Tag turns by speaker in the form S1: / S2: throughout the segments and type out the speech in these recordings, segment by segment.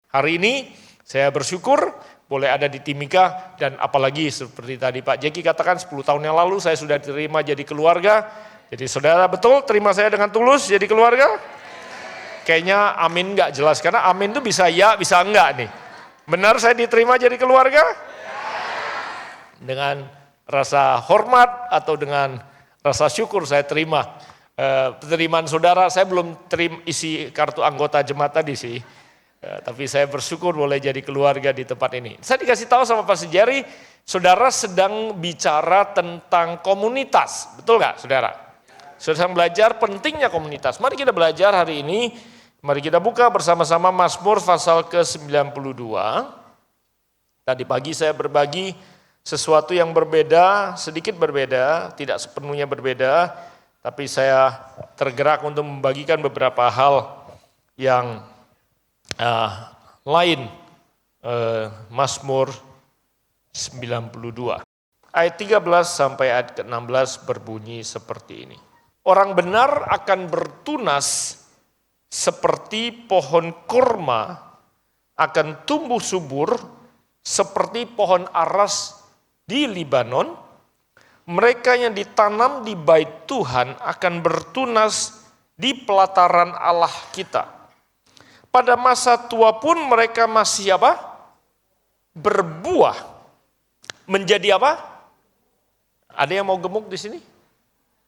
S1: Hari ini saya bersyukur boleh ada di Timika dan apalagi seperti tadi Pak Jeki katakan 10 tahun yang lalu saya sudah diterima jadi keluarga. Jadi saudara betul terima saya dengan tulus jadi keluarga? Kayaknya amin nggak jelas karena amin itu bisa ya bisa enggak nih. Benar saya diterima jadi keluarga? Dengan rasa hormat atau dengan rasa syukur saya terima. Penerimaan saudara saya belum terima isi kartu anggota jemaat tadi sih. Tapi saya bersyukur boleh jadi keluarga di tempat ini. Saya dikasih tahu sama Pastor Jerry, saudara sedang bicara tentang komunitas, betul nggak saudara? Sedang belajar pentingnya komunitas. Mari kita belajar hari ini, mari kita buka bersama-sama Mazmur pasal ke-92. Tadi pagi saya berbagi sesuatu yang berbeda, sedikit berbeda, tidak sepenuhnya berbeda, tapi saya tergerak untuk membagikan beberapa hal yang lain. Mazmur 92 ayat 13 sampai ayat ke-16 berbunyi seperti ini. Orang benar akan bertunas seperti pohon kurma, akan tumbuh subur seperti pohon aras di Libanon. Mereka yang ditanam di bait Tuhan akan bertunas di pelataran Allah kita. Pada masa tua pun mereka masih apa? Berbuah. Menjadi apa? Ada yang mau gemuk di sini?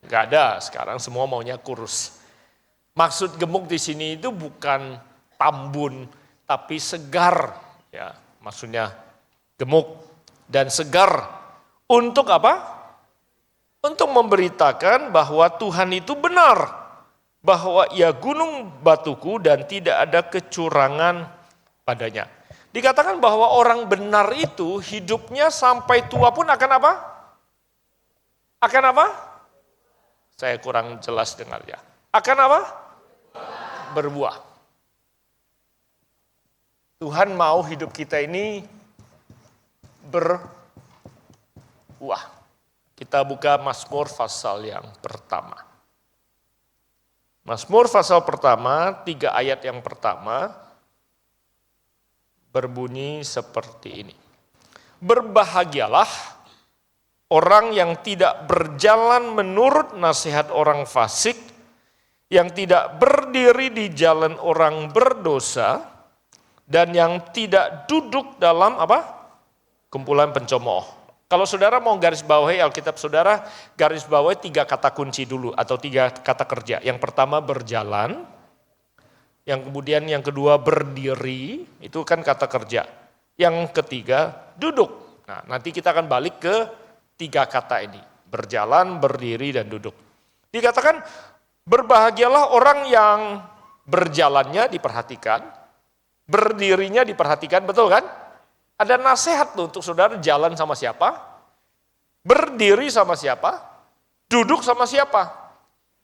S1: Enggak ada, sekarang semua maunya kurus. Maksud gemuk di sini itu bukan tambun, tapi segar. Ya, maksudnya gemuk dan segar. Untuk apa? Untuk memberitakan bahwa Tuhan itu benar. Bahwa ia gunung batuku dan tidak ada kecurangan padanya. Dikatakan bahwa orang benar itu hidupnya sampai tua pun akan apa? Akan apa? Saya kurang jelas dengarnya. Akan apa? Berbuah. Tuhan mau hidup kita ini berbuah. Kita buka Mazmur pasal yang pertama. Mazmur pasal pertama, 3 ayat yang pertama berbunyi seperti ini. Berbahagialah orang yang tidak berjalan menurut nasihat orang fasik, yang tidak berdiri di jalan orang berdosa, dan yang tidak duduk dalam apa? Kumpulan pencemooh. Kalau saudara mau garis bawahi Alkitab saudara, garis bawahi 3 kata kunci dulu atau 3 kata kerja. Yang pertama berjalan, yang kemudian yang kedua berdiri, itu kan kata kerja. Yang ketiga duduk. Nah, nanti kita akan balik ke 3 kata ini. Berjalan, berdiri, dan duduk. Dikatakan berbahagialah orang yang berjalannya diperhatikan, berdirinya diperhatikan, betul kan? Ada nasihat tuh untuk saudara jalan sama siapa, berdiri sama siapa, duduk sama siapa.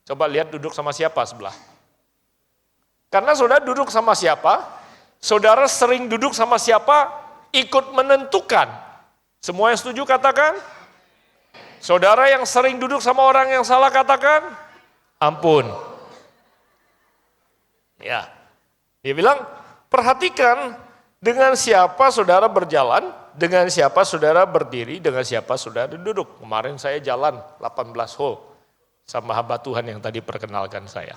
S1: Coba lihat duduk sama siapa sebelah. Karena saudara duduk sama siapa, saudara sering duduk sama siapa, ikut menentukan. Semua yang setuju katakan. Saudara yang sering duduk sama orang yang salah katakan, ampun. Ya, dia bilang perhatikan. Dengan siapa saudara berjalan, dengan siapa saudara berdiri, dengan siapa saudara duduk. Kemarin saya jalan 18 hole sama hamba Tuhan yang tadi perkenalkan saya.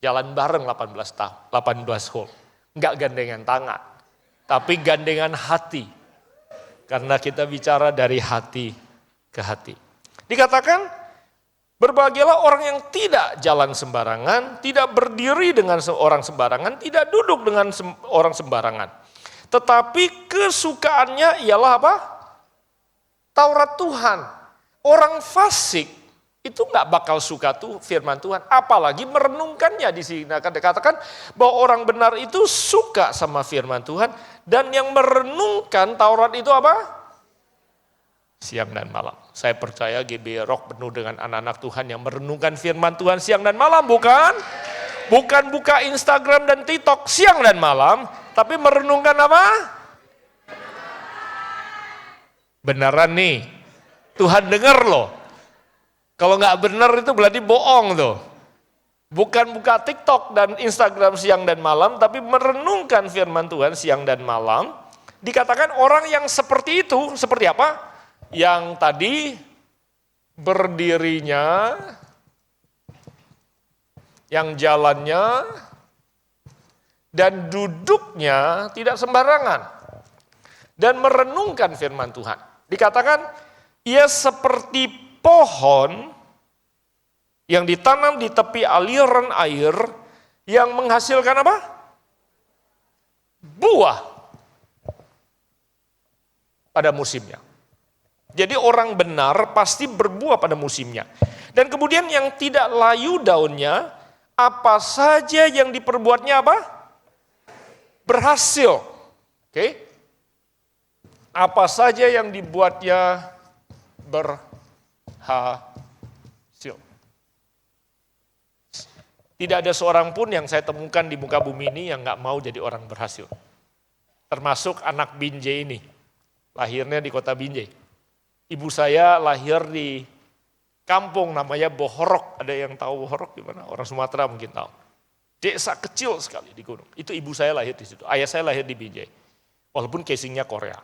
S1: Jalan bareng 18 hole. Enggak gandengan tangan, tapi gandengan hati. Karena kita bicara dari hati ke hati. Dikatakan, berbahagialah orang yang tidak jalan sembarangan, tidak berdiri dengan orang sembarangan, tidak duduk dengan orang sembarangan. Tetapi kesukaannya ialah apa? Taurat Tuhan. Orang fasik itu nggak bakal suka tuh firman Tuhan, apalagi merenungkannya. Di sini akan dikatakan bahwa orang benar itu suka sama firman Tuhan, dan yang merenungkan Taurat itu apa? Siang dan malam. Saya percaya GB Rock penuh dengan anak-anak Tuhan yang merenungkan firman Tuhan siang dan malam, bukan? Bukan buka Instagram dan TikTok siang dan malam, tapi merenungkan apa? Beneran nih, Tuhan dengar loh. Kalau nggak benar itu berarti bohong tuh. Bukan buka TikTok dan Instagram siang dan malam, tapi merenungkan firman Tuhan siang dan malam. Dikatakan orang yang seperti itu, seperti apa? Yang tadi berdirinya, yang jalannya, dan duduknya tidak sembarangan. Dan merenungkan firman Tuhan. Dikatakan, ia seperti pohon yang ditanam di tepi aliran air, yang menghasilkan apa? Buah pada musimnya. Jadi orang benar pasti berbuah pada musimnya. Dan kemudian yang tidak layu daunnya, apa saja yang diperbuatnya apa? Berhasil. Oke? Apa saja yang dibuatnya berhasil. Tidak ada seorang pun yang saya temukan di muka bumi ini yang gak mau jadi orang berhasil. Termasuk anak Binjai ini. Lahirnya di kota Binjai. Ibu saya lahir di kampung namanya Bohorok. Ada yang tahu Bohorok di mana? Orang Sumatera mungkin tahu. Desa kecil sekali di gunung. Itu ibu saya lahir di situ. Ayah saya lahir di Binjai. Walaupun casingnya Korea.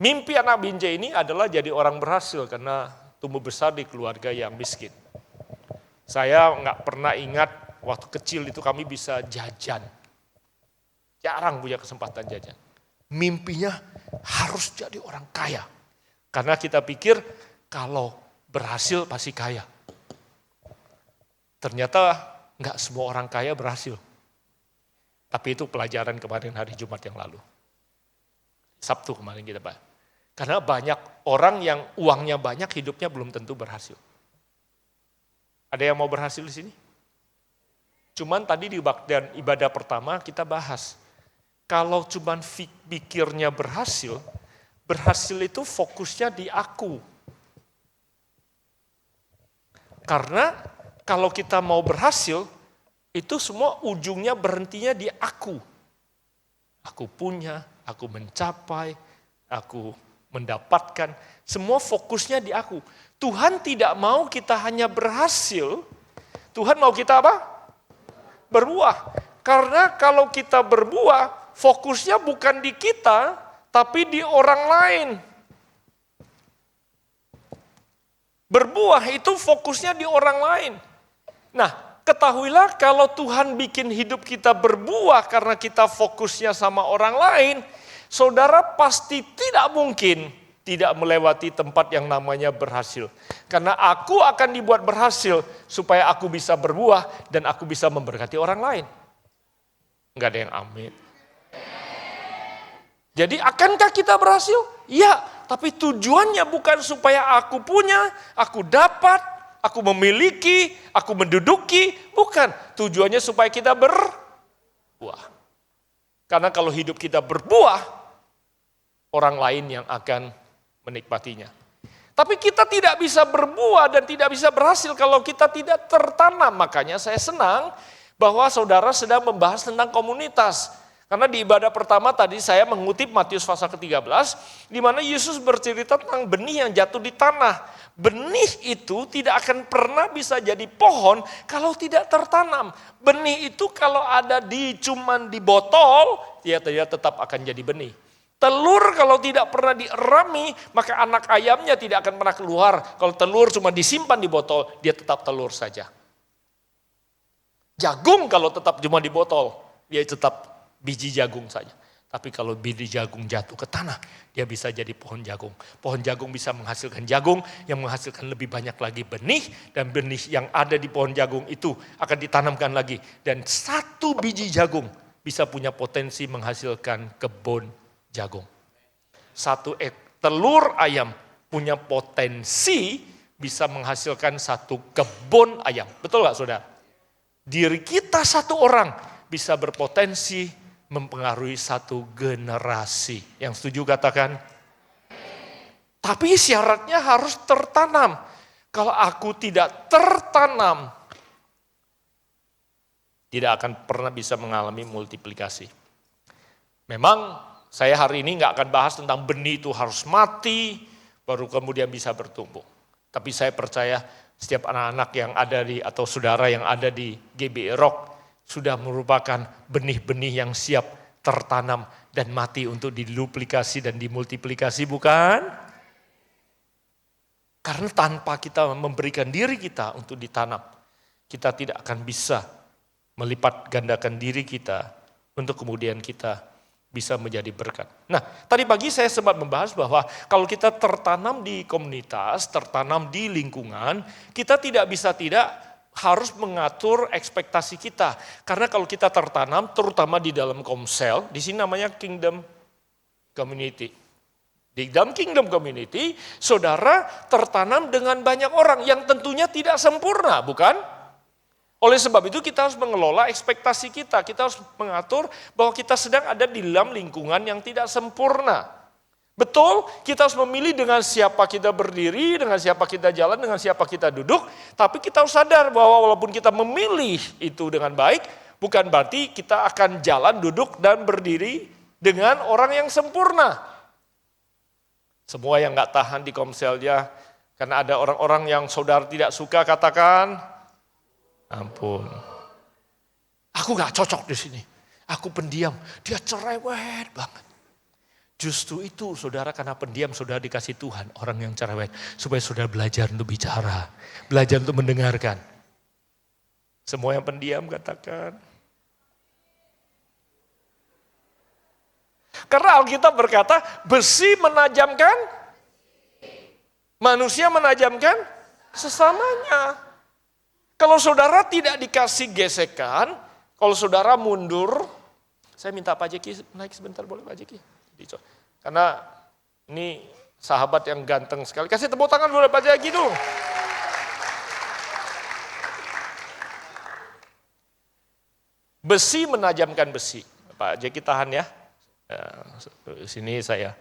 S1: Mimpi anak Binjai ini adalah jadi orang berhasil karena tumbuh besar di keluarga yang miskin. Saya nggak pernah ingat waktu kecil itu kami bisa jajan. Jarang punya kesempatan jajan. Mimpinya harus jadi orang kaya. Karena kita pikir kalau berhasil pasti kaya. Ternyata nggak semua orang kaya berhasil. Tapi itu pelajaran kemarin hari Jumat yang lalu. Sabtu kemarin kita bahas. Karena banyak orang yang uangnya banyak, hidupnya belum tentu berhasil. Ada yang mau berhasil di sini? Cuman tadi di baktian ibadah pertama kita bahas. Kalau cuman pikirnya berhasil itu fokusnya di aku. Karena kalau kita mau berhasil, itu semua ujungnya berhentinya di aku. Aku punya, aku mencapai, aku mendapatkan, semua fokusnya di aku. Tuhan tidak mau kita hanya berhasil, Tuhan mau kita apa? Berbuah. Karena kalau kita berbuah, fokusnya bukan di kita, tapi di orang lain. Berbuah itu fokusnya di orang lain. Nah, ketahuilah kalau Tuhan bikin hidup kita berbuah karena kita fokusnya sama orang lain, saudara pasti tidak mungkin tidak melewati tempat yang namanya berhasil. Karena aku akan dibuat berhasil supaya aku bisa berbuah dan aku bisa memberkati orang lain. Enggak ada yang amin. Jadi akankah kita berhasil? Ya, tapi tujuannya bukan supaya aku punya, aku dapat, aku memiliki, aku menduduki. Bukan, tujuannya supaya kita berbuah. Karena kalau hidup kita berbuah, orang lain yang akan menikmatinya. Tapi kita tidak bisa berbuah dan tidak bisa berhasil kalau kita tidak tertanam. Makanya saya senang bahwa saudara sedang membahas tentang komunitas. Karena di ibadah pertama tadi saya mengutip Matius pasal ke-13, di mana Yesus bercerita tentang benih yang jatuh di tanah. Benih itu tidak akan pernah bisa jadi pohon kalau tidak tertanam. Benih itu kalau ada cuman di botol, dia tetap akan jadi benih. Telur kalau tidak pernah dierami, maka anak ayamnya tidak akan pernah keluar. Kalau telur cuma disimpan di botol, dia tetap telur saja. Jagung kalau tetap cuma di botol, dia tetap biji jagung saja. Tapi kalau biji jagung jatuh ke tanah, dia bisa jadi pohon jagung. Pohon jagung bisa menghasilkan jagung, yang menghasilkan lebih banyak lagi benih, dan benih yang ada di pohon jagung itu akan ditanamkan lagi. Dan satu biji jagung bisa punya potensi menghasilkan kebun jagung. Satu telur ayam punya potensi bisa menghasilkan satu kebun ayam. Betul gak saudara? Diri kita satu orang bisa berpotensi mempengaruhi satu generasi. Yang setuju katakan? Tapi syaratnya harus tertanam. Kalau aku tidak tertanam, tidak akan pernah bisa mengalami multiplikasi. Memang saya hari ini nggak akan bahas tentang benih itu harus mati, baru kemudian bisa bertumbuh. Tapi saya percaya Setiap anak-anak yang ada atau saudara yang ada di GBI Rock sudah merupakan benih-benih yang siap tertanam dan mati untuk diduplikasi dan dimultiplikasi, bukan? Karena tanpa kita memberikan diri kita untuk ditanam, kita tidak akan bisa melipat gandakan diri kita untuk kemudian kita bisa menjadi berkat. Nah, tadi pagi saya sempat membahas bahwa kalau kita tertanam di komunitas, tertanam di lingkungan, kita tidak bisa tidak harus mengatur ekspektasi kita. Karena kalau kita tertanam, terutama di dalam komsel, di sini namanya Kingdom Community. Di dalam Kingdom Community, saudara tertanam dengan banyak orang yang tentunya tidak sempurna, bukan? Oleh sebab itu kita harus mengelola ekspektasi kita. Kita harus mengatur bahwa kita sedang ada di dalam lingkungan yang tidak sempurna. Betul, kita harus memilih dengan siapa kita berdiri, dengan siapa kita jalan, dengan siapa kita duduk. Tapi kita harus sadar bahwa walaupun kita memilih itu dengan baik, bukan berarti kita akan jalan, duduk, dan berdiri dengan orang yang sempurna. Semua yang gak tahan di komselnya, karena ada orang-orang yang saudara tidak suka, katakan, ampun, aku gak cocok di sini. Aku pendiam, dia cerewet banget. Justru itu saudara, karena pendiam saudara dikasih Tuhan orang yang cerewet. Supaya saudara belajar untuk bicara, belajar untuk mendengarkan. Semua yang pendiam katakan. Karena Alkitab berkata besi menajamkan, manusia menajamkan sesamanya. Kalau saudara tidak dikasih gesekan, kalau saudara mundur, saya minta Pak Jeki naik sebentar, boleh Pak Jeki? Karena ini sahabat yang ganteng sekali. Kasih tepuk tangan boleh Pak Jeki dong. Besi menajamkan besi. Pak Jeki tahan ya. Sini saya.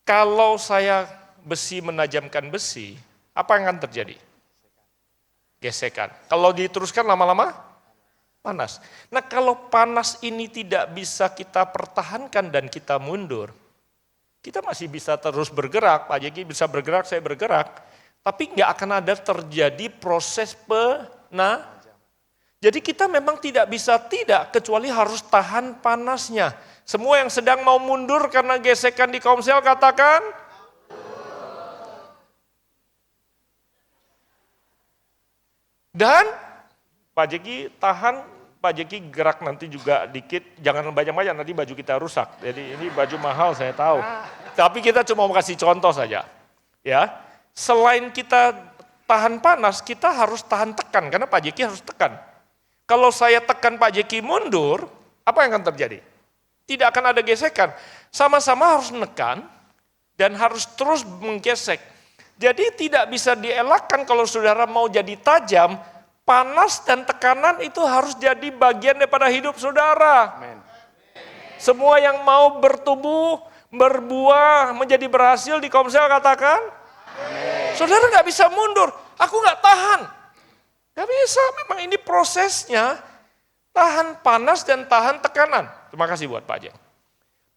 S1: Kalau saya besi menajamkan besi, apa yang akan terjadi? Gesekan. Kalau diteruskan lama-lama panas. Nah, kalau panas ini tidak bisa kita pertahankan dan kita mundur, kita masih bisa terus bergerak. Pak Jeki bisa bergerak, saya bergerak, tapi nggak akan ada terjadi proses Jadi kita memang tidak bisa tidak, kecuali harus tahan panasnya. Semua yang sedang mau mundur karena gesekan di komsel katakan, dan Pak Jeki tahan, Pak Jeki gerak nanti juga dikit, jangan banyak-banyak nanti baju kita rusak. Jadi ini baju mahal saya tahu. Tapi kita cuma mau kasih contoh saja. Ya, selain kita tahan panas, kita harus tahan tekan karena Pak Jeki harus tekan. Kalau saya tekan Pak Jeki mundur, apa yang akan terjadi? Tidak akan ada gesekan. Sama-sama harus menekan dan harus terus menggesek. Jadi tidak bisa dielakkan kalau saudara mau jadi tajam, panas dan tekanan itu harus jadi bagian daripada hidup saudara. Amen. Semua yang mau bertumbuh, berbuah, menjadi berhasil di komsel katakan, amen. Saudara gak bisa mundur, aku gak tahan. Gak bisa, memang ini prosesnya, tahan panas dan tahan tekanan. Terima kasih buat Pak Jeng.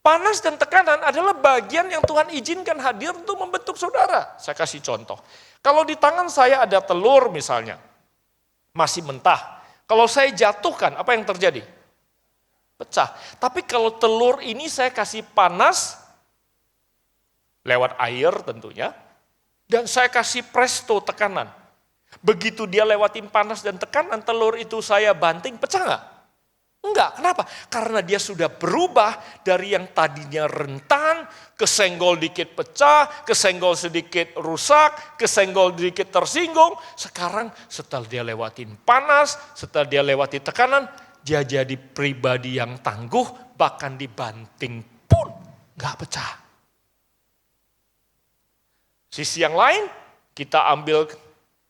S1: Panas dan tekanan adalah bagian yang Tuhan izinkan hadir untuk membentuk saudara. Saya kasih contoh. Kalau di tangan saya ada telur misalnya, masih mentah. Kalau saya jatuhkan, apa yang terjadi? Pecah. Tapi kalau telur ini saya kasih panas, lewat air tentunya, dan saya kasih presto tekanan. Begitu dia lewatin panas dan tekanan, telur itu saya banting, pecah nggak? Enggak, kenapa? Karena dia sudah berubah dari yang tadinya rentan, kesenggol dikit pecah, kesenggol sedikit rusak, kesenggol sedikit tersinggung. Sekarang setelah dia lewatin panas, setelah dia lewatin tekanan, dia jadi pribadi yang tangguh, bahkan dibanting pun enggak pecah. Sisi yang lain, kita ambil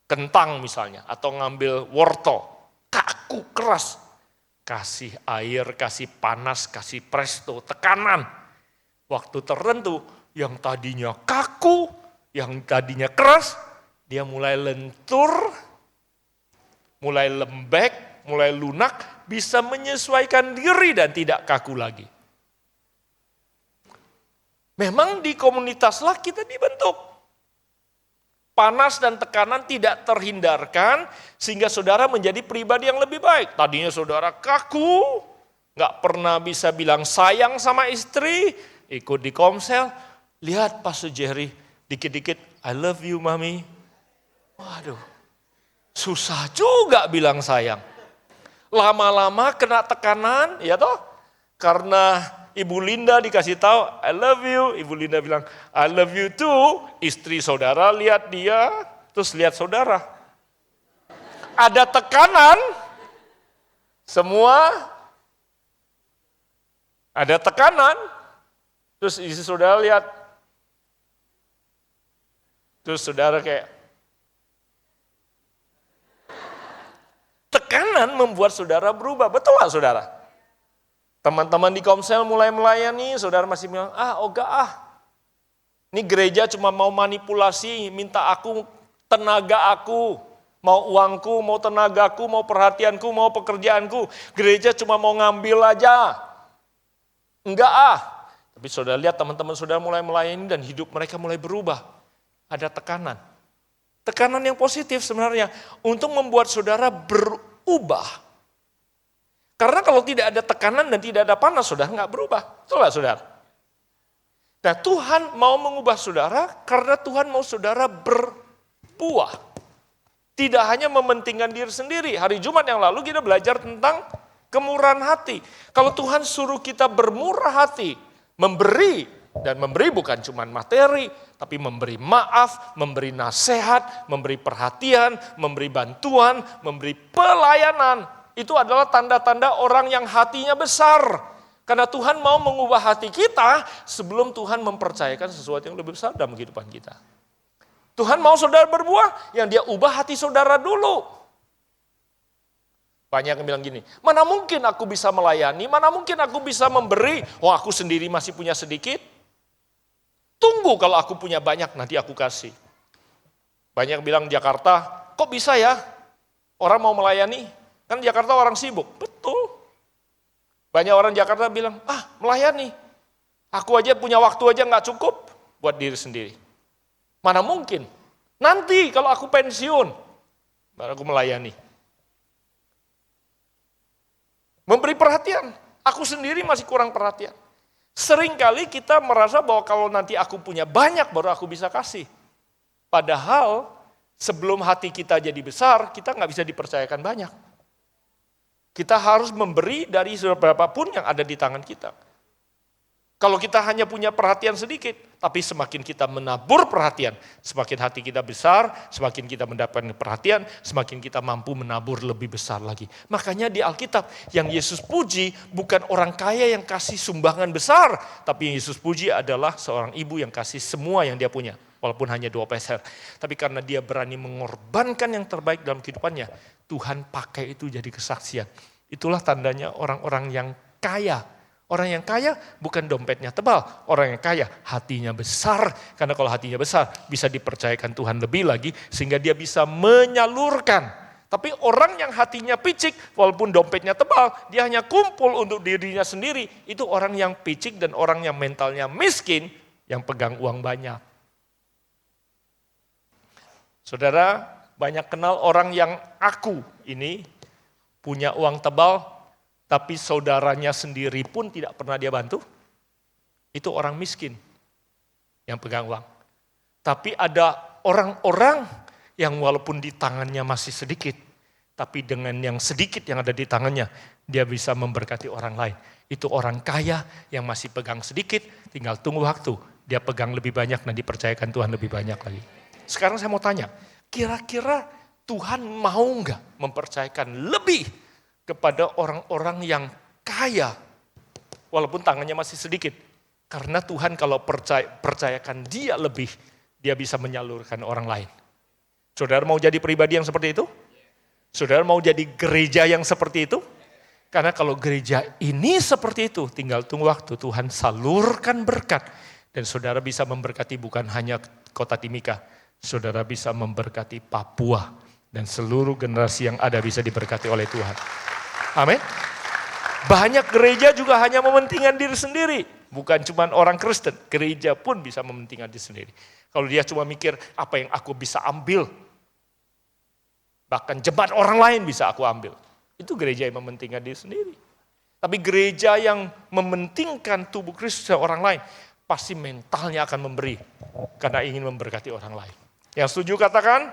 S1: kentang misalnya, atau ngambil wortel, kaku, keras. Kasih air, kasih panas, kasih presto, tekanan. Waktu tertentu yang tadinya kaku, yang tadinya keras, dia mulai lentur, mulai lembek, mulai lunak, bisa menyesuaikan diri dan tidak kaku lagi. Memang di komunitaslah kita dibentuk. panas dan tekanan tidak terhindarkan sehingga saudara menjadi pribadi yang lebih baik. Tadinya saudara kaku, gak pernah bisa bilang sayang sama istri, ikut di komsel. Lihat Pastor Jerry, dikit-dikit, I love you mami. Waduh, susah juga bilang sayang. Lama-lama kena tekanan, ya toh? Karena Ibu Linda dikasih tahu, I love you. Ibu Linda bilang, I love you too. Istri saudara lihat dia, terus lihat saudara. Ada tekanan, semua ada tekanan. Terus istri saudara lihat, terus saudara kayak, tekanan membuat saudara berubah, betul gak saudara? Teman-teman di komsel mulai melayani, saudara masih bilang, ini gereja cuma mau manipulasi, minta aku, tenaga aku, mau uangku, mau tenagaku, mau perhatianku, mau pekerjaanku. Gereja cuma mau ngambil aja. Enggak Tapi saudara lihat teman-teman saudara mulai melayani dan hidup mereka mulai berubah. Ada tekanan. Tekanan yang positif sebenarnya untuk membuat saudara berubah. Karena kalau tidak ada tekanan dan tidak ada panas, saudara nggak berubah. Betul nggak saudara? Nah Tuhan mau mengubah saudara karena Tuhan mau saudara berbuah. Tidak hanya mementingkan diri sendiri. Hari Jumat yang lalu kita belajar tentang kemurahan hati. Kalau Tuhan suruh kita bermurah hati, memberi, dan memberi bukan cuma materi, tapi memberi maaf, memberi nasihat, memberi perhatian, memberi bantuan, memberi pelayanan. Itu adalah tanda-tanda orang yang hatinya besar. Karena Tuhan mau mengubah hati kita sebelum Tuhan mempercayakan sesuatu yang lebih besar dalam kehidupan kita. Tuhan mau saudara berbuah, yang dia ubah hati saudara dulu. Banyak yang bilang gini, mana mungkin aku bisa melayani, mana mungkin aku bisa memberi, aku sendiri masih punya sedikit. Tunggu kalau aku punya banyak, nanti aku kasih. Banyak bilang Jakarta, kok bisa ya orang mau melayani? Kan Jakarta orang sibuk, betul. Banyak orang Jakarta bilang, melayani. Aku aja punya waktu aja gak cukup buat diri sendiri. Mana mungkin, nanti kalau aku pensiun, baru aku melayani. Memberi perhatian, aku sendiri masih kurang perhatian. Seringkali kita merasa bahwa kalau nanti aku punya banyak baru aku bisa kasih. Padahal sebelum hati kita jadi besar, kita gak bisa dipercayakan banyak. Kita harus memberi dari berapapun yang ada di tangan kita. Kalau kita hanya punya perhatian sedikit, tapi semakin kita menabur perhatian, semakin hati kita besar, semakin kita mendapatkan perhatian, semakin kita mampu menabur lebih besar lagi. Makanya di Alkitab yang Yesus puji bukan orang kaya yang kasih sumbangan besar, tapi yang Yesus puji adalah seorang ibu yang kasih semua yang dia punya, walaupun hanya 2 peser. Tapi karena dia berani mengorbankan yang terbaik dalam kehidupannya, Tuhan pakai itu jadi kesaksian. Itulah tandanya orang-orang yang kaya. Orang yang kaya bukan dompetnya tebal, orang yang kaya hatinya besar. Karena kalau hatinya besar bisa dipercayakan Tuhan lebih lagi sehingga dia bisa menyalurkan. Tapi orang yang hatinya picik walaupun dompetnya tebal, dia hanya kumpul untuk dirinya sendiri. Itu orang yang picik dan orang yang mentalnya miskin yang pegang uang banyak. Saudara, banyak kenal orang yang aku ini punya uang tebal, tapi saudaranya sendiri pun tidak pernah dia bantu. Itu orang miskin yang pegang uang. Tapi ada orang-orang yang walaupun di tangannya masih sedikit, tapi dengan yang sedikit yang ada di tangannya, dia bisa memberkati orang lain. Itu orang kaya yang masih pegang sedikit, tinggal tunggu waktu. Dia pegang lebih banyak dan dipercayakan Tuhan lebih banyak lagi. Sekarang saya mau tanya, kira-kira Tuhan mau nggak mempercayakan lebih kepada orang-orang yang kaya walaupun tangannya masih sedikit? Karena Tuhan kalau percayakan dia lebih, dia bisa menyalurkan orang lain. Saudara mau jadi pribadi yang seperti itu? Saudara mau jadi gereja yang seperti itu? Karena kalau gereja ini seperti itu, tinggal tunggu waktu Tuhan salurkan berkat. Dan saudara bisa memberkati bukan hanya kota Timika, saudara bisa memberkati Papua. Dan seluruh generasi yang ada bisa diberkati oleh Tuhan. Amin. Banyak gereja juga hanya mementingkan diri sendiri. Bukan cuma orang Kristen, gereja pun bisa mementingkan diri sendiri. Kalau dia cuma mikir apa yang aku bisa ambil, bahkan jemaat orang lain bisa aku ambil. Itu gereja yang mementingkan diri sendiri. Tapi gereja yang mementingkan tubuh Kristus dan orang lain, pasti mentalnya akan memberi karena ingin memberkati orang lain. Yang setuju katakan?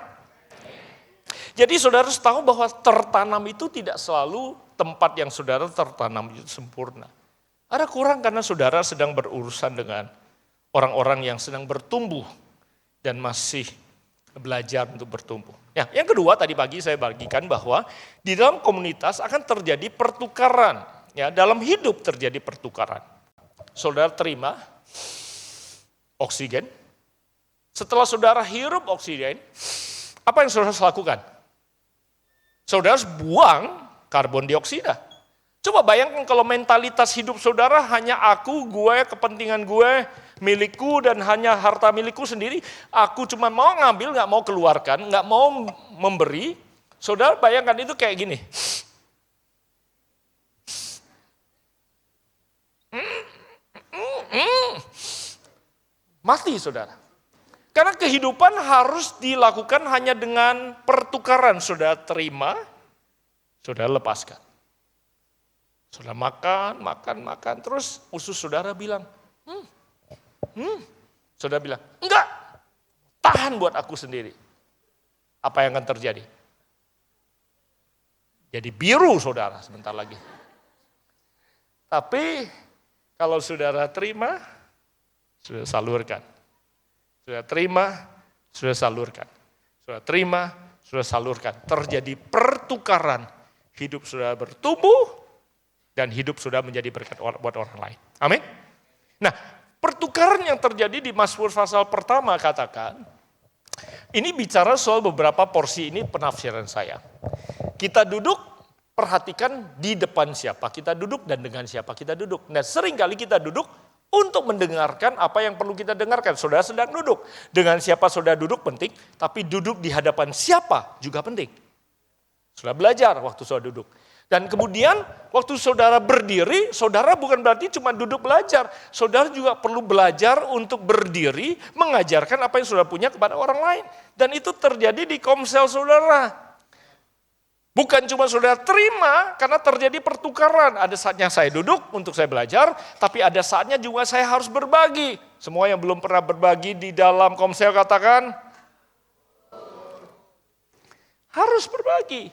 S1: Jadi saudara harus tahu bahwa tertanam itu tidak selalu tempat yang saudara tertanam itu sempurna. Ada kurang karena saudara sedang berurusan dengan orang-orang yang sedang bertumbuh dan masih belajar untuk bertumbuh. Ya, yang kedua tadi pagi saya bagikan bahwa di dalam komunitas akan terjadi pertukaran. Ya, dalam hidup terjadi pertukaran. Saudara terima oksigen. Setelah saudara hirup oksigen, apa yang saudara lakukan? Saudara buang karbon dioksida. Coba bayangkan kalau mentalitas hidup saudara hanya aku, gue, kepentingan gue, milikku dan hanya harta milikku sendiri. Aku cuma mau ngambil, gak mau keluarkan, gak mau memberi. Saudara bayangkan itu kayak gini. Mati saudara. Karena kehidupan harus dilakukan hanya dengan pertukaran. Saudara terima, saudara lepaskan. Saudara makan. Terus usus saudara bilang, saudara bilang, enggak, tahan buat aku sendiri. Apa yang akan terjadi? Jadi biru saudara sebentar lagi. Tapi kalau saudara terima, sudah salurkan. Sudah terima, sudah salurkan. Sudah terima, sudah salurkan. Terjadi pertukaran. Hidup sudah bertumbuh dan hidup sudah menjadi berkat buat orang lain. Amin. Nah, pertukaran yang terjadi di Mazmur pasal pertama katakan, ini bicara soal beberapa porsi, ini penafsiran saya. Kita duduk, perhatikan di depan siapa kita duduk dan dengan siapa kita duduk. Nah, seringkali kita duduk untuk mendengarkan apa yang perlu kita dengarkan. Saudara sedang duduk. Dengan siapa saudara duduk penting, tapi duduk di hadapan siapa juga penting. Saudara belajar waktu saudara duduk. Dan kemudian waktu saudara berdiri, saudara bukan berarti cuma duduk belajar. Saudara juga perlu belajar untuk berdiri, mengajarkan apa yang saudara punya kepada orang lain. Dan itu terjadi di komsel saudara. Bukan cuma saudara terima karena terjadi pertukaran. Ada saatnya saya duduk untuk saya belajar, tapi ada saatnya juga saya harus berbagi. Semua yang belum pernah berbagi di dalam komsel katakan, harus berbagi.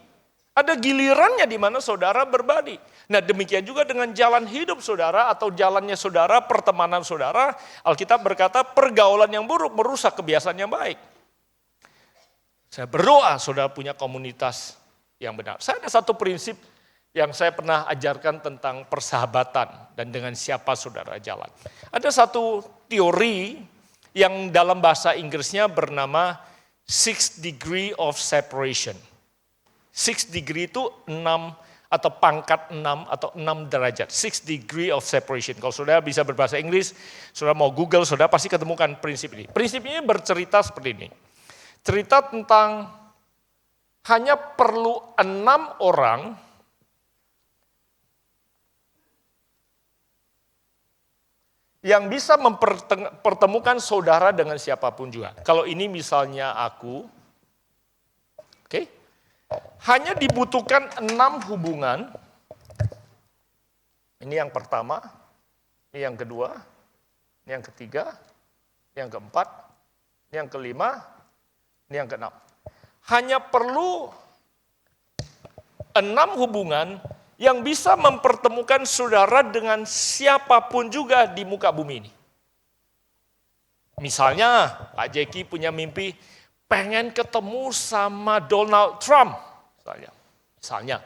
S1: Ada gilirannya di mana saudara berbagi. Nah demikian juga dengan jalan hidup saudara atau jalannya saudara, pertemanan saudara. Alkitab berkata pergaulan yang buruk merusak kebiasaan yang baik. Saya berdoa saudara punya komunitas yang benar. Saya ada satu prinsip yang saya pernah ajarkan tentang persahabatan dan dengan siapa saudara jalan. Ada satu teori yang dalam bahasa Inggrisnya bernama 6 degree of separation. 6 degree itu 6 atau pangkat 6 atau 6 derajat. 6 degree of separation. Kalau saudara bisa berbahasa Inggris, saudara mau Google, saudara pasti ketemukan prinsip ini. Prinsip ini bercerita seperti ini. Cerita tentang hanya perlu 6 orang yang bisa mempertemukan saudara dengan siapapun juga. Kalau ini misalnya aku, oke, hanya dibutuhkan 6 hubungan. Ini yang pertama, ini yang kedua, ini yang ketiga, ini yang keempat, ini yang kelima, ini yang keenam. Hanya perlu 6 hubungan yang bisa mempertemukan saudara dengan siapapun juga di muka bumi ini. Misalnya Pak Jeki punya mimpi pengen ketemu sama Donald Trump. Misalnya.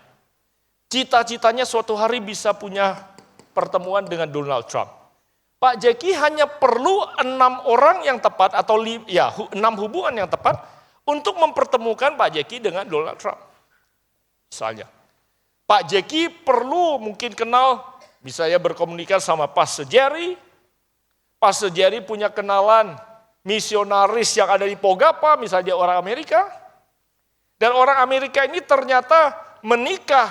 S1: Cita-citanya suatu hari bisa punya pertemuan dengan Donald Trump. Pak Jeki hanya perlu 6 orang yang tepat atau 6 hubungan yang tepat untuk mempertemukan Pak Jeki dengan Donald Trump. Misalnya, Pak Jeki perlu mungkin kenal, bisa ya berkomunikasi sama Pastor Jerry. Pastor Jerry punya kenalan misionaris yang ada di Pogapa, misalnya dia orang Amerika. Dan orang Amerika ini ternyata menikah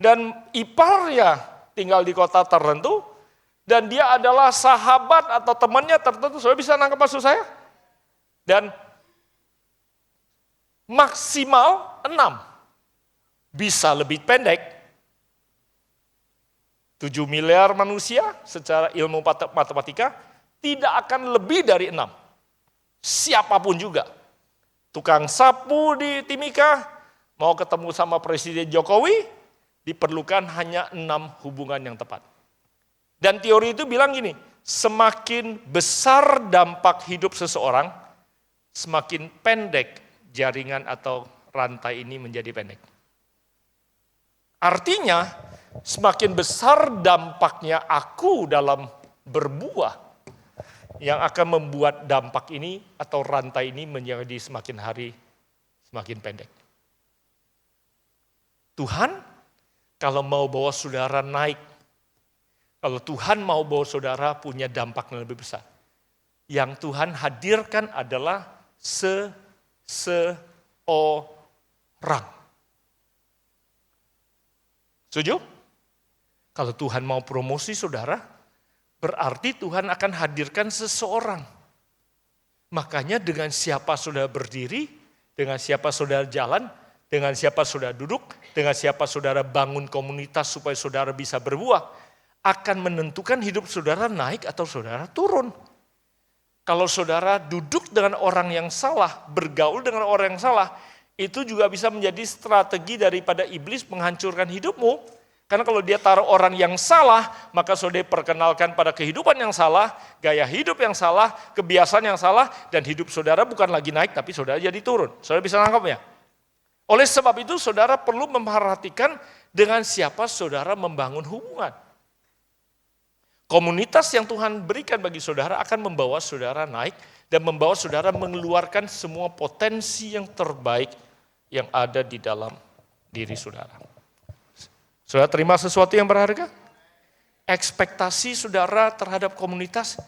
S1: dan iparnya tinggal di kota tertentu. dan dia adalah sahabat atau temannya tertentu, saudara bisa nangkap maksud saya? Dan maksimal 6, bisa lebih pendek. 7 miliar manusia secara ilmu matematika tidak akan lebih dari 6. Siapapun juga. Tukang sapu di Timika, mau ketemu sama Presiden Jokowi, diperlukan hanya 6 hubungan yang tepat. Dan teori itu bilang gini, semakin besar dampak hidup seseorang, semakin pendek jaringan atau rantai ini menjadi pendek. Artinya, semakin besar dampaknya aku dalam berbuah, yang akan membuat dampak ini atau rantai ini menjadi semakin hari semakin pendek. Tuhan kalau mau bawa saudara naik, kalau Tuhan mau bawa saudara punya dampak yang lebih besar, yang Tuhan hadirkan adalah seseorang. Setuju? Kalau Tuhan mau promosi saudara, berarti Tuhan akan hadirkan seseorang. Makanya dengan siapa saudara berdiri, dengan siapa saudara jalan, dengan siapa saudara duduk, dengan siapa saudara bangun komunitas supaya saudara bisa berbuah, akan menentukan hidup saudara naik atau saudara turun. Kalau saudara duduk dengan orang yang salah, bergaul dengan orang yang salah, itu juga bisa menjadi strategi daripada iblis menghancurkan hidupmu. Karena kalau dia taruh orang yang salah, maka saudara perkenalkan pada kehidupan yang salah, gaya hidup yang salah, kebiasaan yang salah, dan hidup saudara bukan lagi naik, tapi saudara jadi turun. Saudara bisa nangkapnya? Oleh sebab itu, saudara perlu memperhatikan dengan siapa saudara membangun hubungan. Komunitas yang Tuhan berikan bagi saudara akan membawa saudara naik dan membawa saudara mengeluarkan semua potensi yang terbaik yang ada di dalam diri saudara. Saudara terima sesuatu yang berharga? Ekspektasi saudara terhadap komunitas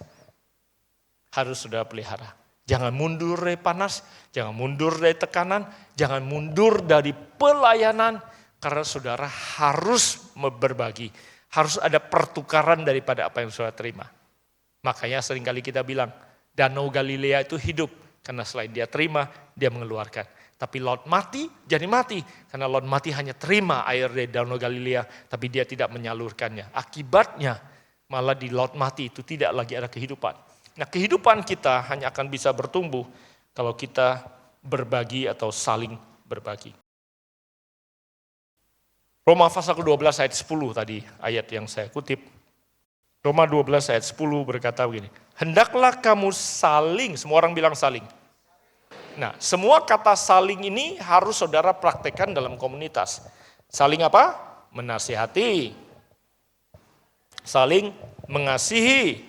S1: harus saudara pelihara. Jangan mundur dari panas, jangan mundur dari tekanan, jangan mundur dari pelayanan, karena saudara harus berbagi. Harus ada pertukaran daripada apa yang saudara terima. Makanya seringkali kita bilang, Danau Galilea itu hidup, karena selain dia terima, dia mengeluarkan. Tapi Lot mati, jadi mati. Karena Lot mati hanya terima air dari Danau Galilea, tapi dia tidak menyalurkannya. Akibatnya, malah di Lot mati itu tidak lagi ada kehidupan. Nah, kehidupan kita hanya akan bisa bertumbuh kalau kita berbagi atau saling berbagi. Roma pasal ke-12 ayat 10 tadi, ayat yang saya kutip. Roma 12 ayat 10 berkata begini, hendaklah kamu saling, semua orang bilang saling. Nah, semua kata saling ini harus saudara praktekkan dalam komunitas. Saling apa? Menasihati. Saling mengasihi.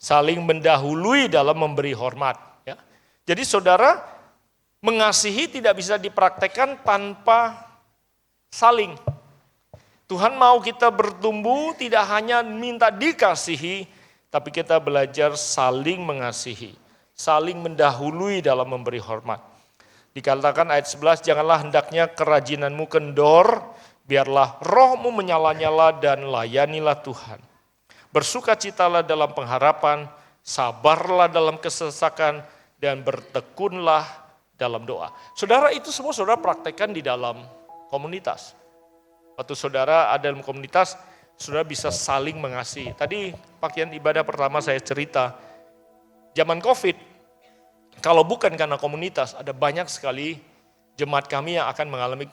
S1: Saling mendahului dalam memberi hormat. Ya. Jadi saudara, mengasihi tidak bisa dipraktekkan tanpa saling. Tuhan mau kita bertumbuh tidak hanya minta dikasihi, tapi kita belajar saling mengasihi, saling mendahului dalam memberi hormat. Dikatakan ayat 11, janganlah hendaknya kerajinanmu kendor, biarlah rohmu menyala-nyala dan layanilah Tuhan. Bersukacitalah dalam pengharapan, sabarlah dalam kesesakan, dan bertekunlah dalam doa. Saudara, itu semua saudara praktekkan di dalam komunitas. Waktu saudara ada dalam komunitas, saudara bisa saling mengasihi. Tadi pakaian ibadah pertama saya cerita, zaman COVID, kalau bukan karena komunitas, ada banyak sekali jemaat kami yang akan mengalami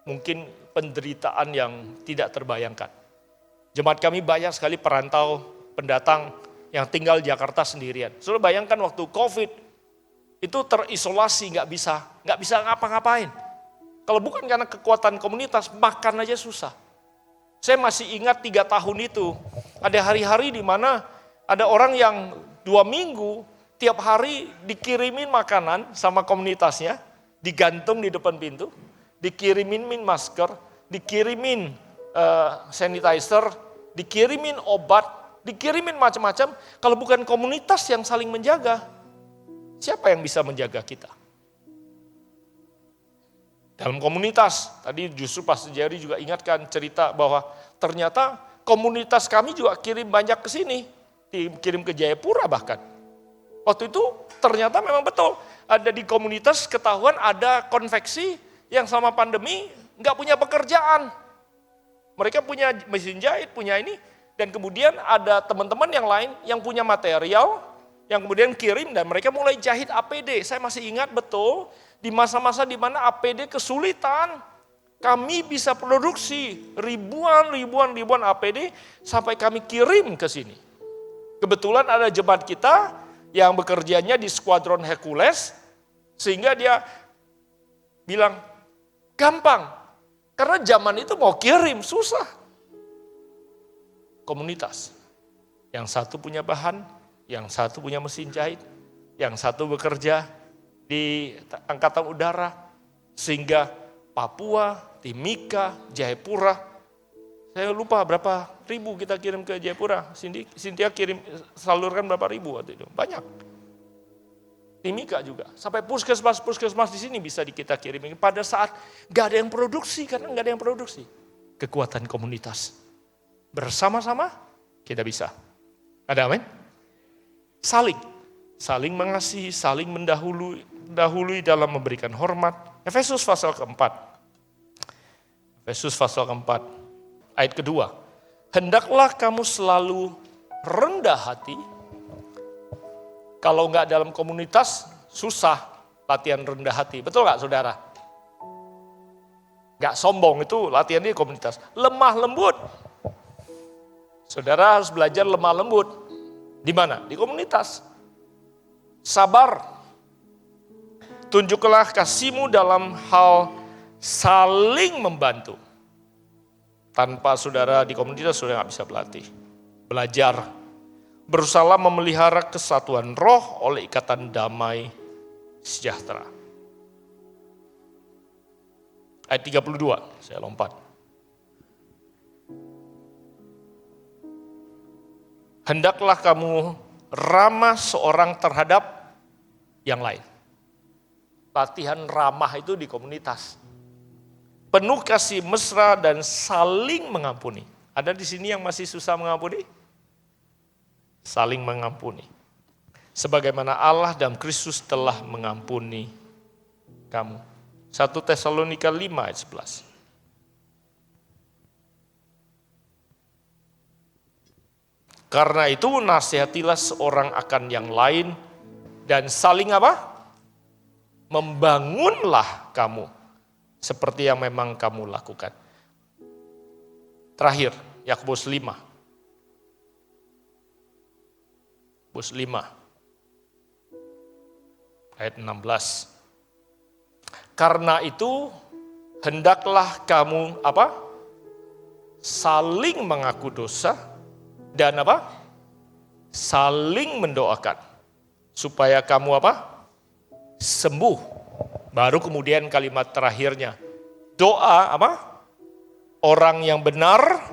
S1: mungkin penderitaan yang tidak terbayangkan. Jemaat kami banyak sekali perantau, pendatang yang tinggal di Jakarta sendirian. Saudara bayangkan waktu COVID, itu terisolasi, nggak bisa ngapa-ngapain. Kalau bukan karena kekuatan komunitas, makan aja susah. Saya masih ingat 3 tahun itu, ada hari-hari di mana ada orang yang 2 minggu, tiap hari dikirimin makanan sama komunitasnya, digantung di depan pintu, dikirimin masker, dikirimin sanitizer, dikirimin obat, dikirimin macam-macam. Kalau bukan komunitas yang saling menjaga, siapa yang bisa menjaga kita? Dalam komunitas, tadi justru Pastor Jerry juga ingatkan cerita bahwa ternyata komunitas kami juga kirim banyak ke sini, dikirim ke Jayapura bahkan. Waktu itu ternyata memang betul, ada di komunitas ketahuan ada konveksi yang sama pandemi nggak punya pekerjaan. Mereka punya mesin jahit, punya ini, dan kemudian ada teman-teman yang lain yang punya material, yang kemudian kirim dan mereka mulai jahit APD. Saya masih ingat betul, di masa-masa di mana APD kesulitan, kami bisa produksi ribuan APD sampai kami kirim ke sini. Kebetulan ada jemaat kita yang bekerjanya di Skuadron Hercules, sehingga dia bilang, gampang, karena zaman itu mau kirim susah. Komunitas, yang satu punya bahan, yang satu punya mesin jahit, yang satu bekerja di Angkatan Udara, sehingga Papua, Timika, Jayapura, saya lupa berapa ribu kita kirim ke Jayapura. Cynthia kirim, salurkan berapa ribu waktu itu, banyak. Timika juga, sampai puskesmas di sini bisa kita kirim. Pada saat gak ada yang produksi, karena gak ada yang produksi. Kekuatan komunitas, bersama-sama kita bisa. Ada amin? Saling mengasihi, saling mendahului dalam memberikan hormat. Efesus pasal keempat. Efesus pasal keempat, ayat kedua. Hendaklah kamu selalu rendah hati. Kalau enggak dalam komunitas, susah latihan rendah hati. Betul enggak saudara? Enggak sombong, itu latihan di komunitas. Lemah lembut. Saudara harus belajar lemah lembut. Di mana? Di komunitas. Sabar. Tunjuklah kasihmu dalam hal saling membantu. Tanpa saudara di komunitas, saudara nggak bisa belajar. Berusaha memelihara kesatuan roh oleh ikatan damai sejahtera. Ayat 32, saya lompat. Hendaklah kamu ramah seorang terhadap yang lain. Latihan ramah itu di komunitas. Penuh kasih mesra dan saling mengampuni. Ada di sini yang masih susah mengampuni? Saling mengampuni. Sebagaimana Allah dan Kristus telah mengampuni kamu. 1 Tesalonika 5 ayat 11. Karena itu nasihatilah seorang akan yang lain dan saling apa? Membangunlah kamu seperti yang memang kamu lakukan. Terakhir, Yakobus 5. Yakobus 5 ayat 16. Karena itu hendaklah kamu apa? Saling mengaku dosa dan apa? Saling mendoakan supaya kamu apa? Sembuh. Baru kemudian kalimat terakhirnya. Doa apa? Orang yang benar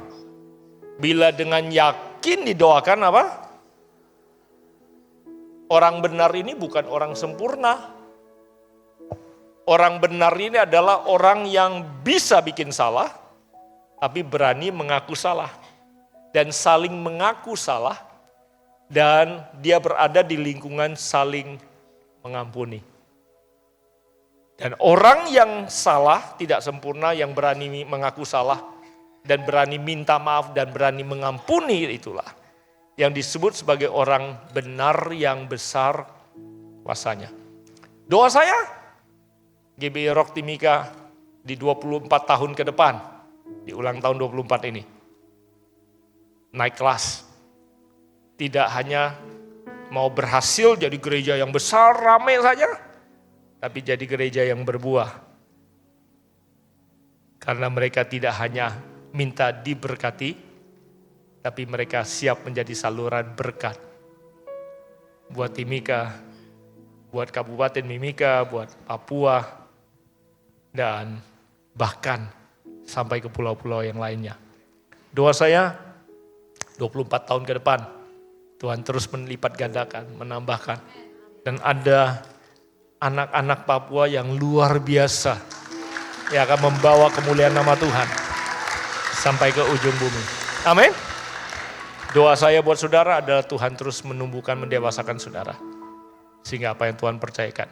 S1: bila dengan yakin didoakan apa? Orang benar ini bukan orang sempurna. Orang benar ini adalah orang yang bisa bikin salah, tapi berani mengaku salah. Dan saling mengaku salah, dan dia berada di lingkungan saling mengampuni. Dan orang yang salah, tidak sempurna, yang berani mengaku salah, dan berani minta maaf, dan berani mengampuni, itulah yang disebut sebagai orang benar yang besar kuasanya. Doa saya, GBI Rock Timika di 24 tahun ke depan, di ulang tahun 24 ini, naik kelas. Tidak hanya mau berhasil jadi gereja yang besar, ramai saja, tapi jadi gereja yang berbuah. Karena mereka tidak hanya minta diberkati, tapi mereka siap menjadi saluran berkat. Buat Timika, buat Kabupaten Mimika, buat Papua, dan bahkan sampai ke pulau-pulau yang lainnya. Doa saya 24 tahun ke depan, Tuhan terus melipat gandakan, menambahkan. Dan ada anak-anak Papua yang luar biasa, yang akan membawa kemuliaan nama Tuhan sampai ke ujung bumi. Amin. Doa saya buat saudara adalah Tuhan terus menumbuhkan, mendewasakan saudara. Sehingga apa yang Tuhan percayakan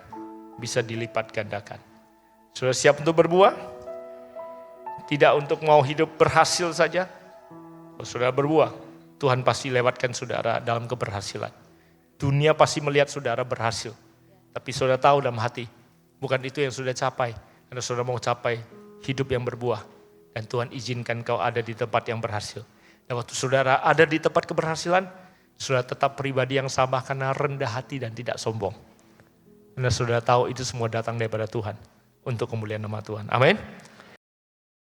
S1: bisa dilipat gandakan. Saudara siap untuk berbuah? Tidak untuk mau hidup berhasil saja. Kalau saudara berbuah, Tuhan pasti lewatkan saudara dalam keberhasilan. Dunia pasti melihat saudara berhasil. Tapi saudara tahu dalam hati, bukan itu yang sudah capai. Karena saudara mau capai hidup yang berbuah. Dan Tuhan izinkan kau ada di tempat yang berhasil. Dan waktu saudara ada di tempat keberhasilan, saudara tetap pribadi yang sama karena rendah hati dan tidak sombong. Karena saudara tahu itu semua datang daripada Tuhan untuk kemuliaan nama Tuhan. Amin.